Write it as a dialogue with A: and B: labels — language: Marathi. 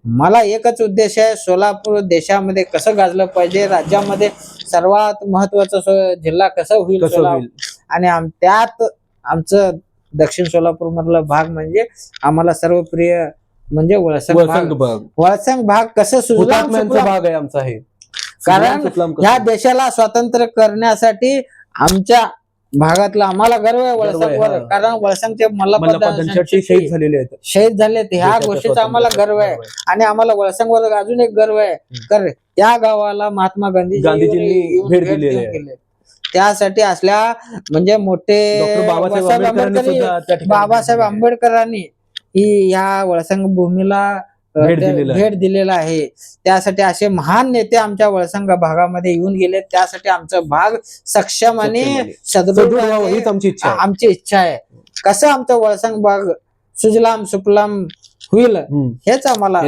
A: मला एकच उद्देश आहे, सोलापूर देशामध्ये कसं गाजलं पाहिजे, राज्यामध्ये सर्वात महत्वाचा जिल्हा कसं होईल आणि त्यात आमचं दक्षिण सोलापूर मधला भाग म्हणजे आम्हाला सर्व प्रिय म्हणजे वळसंग भाग कसं
B: हुतात्म्यांचा भाग आहे आमचा हे.
A: कारण या देशाला स्वातंत्र्य करण्यासाठी आमच्या भागातला आम्हाला गर्व आहे वळसंगवर. कारण वळसंगचे मल्लपत शहीद झाले, ह्या गोष्टीचा आम्हाला गर्व आहे. आणि आम्हाला वळसंगवर अजून एक गर्व आहे, तर त्या गावाला महात्मा गांधीजींनी भेट दिलेली आहे. त्यासाठी असल्या म्हणजे मोठे बाबासाहेब आंबेडकरांनी ही या वळसंग भूमीला भेट दिलेला आहे. त्यासाठी असे महान नेते आमच्या वळसंग भागामध्ये येऊन गेले. त्यासाठी आमचा भाग सक्षम आणि सदृढ हीच आमची इच्छा आहे. कसं आमचा वळसंग भाग सुजलाम सुफलाम होईल हेच आम्हाला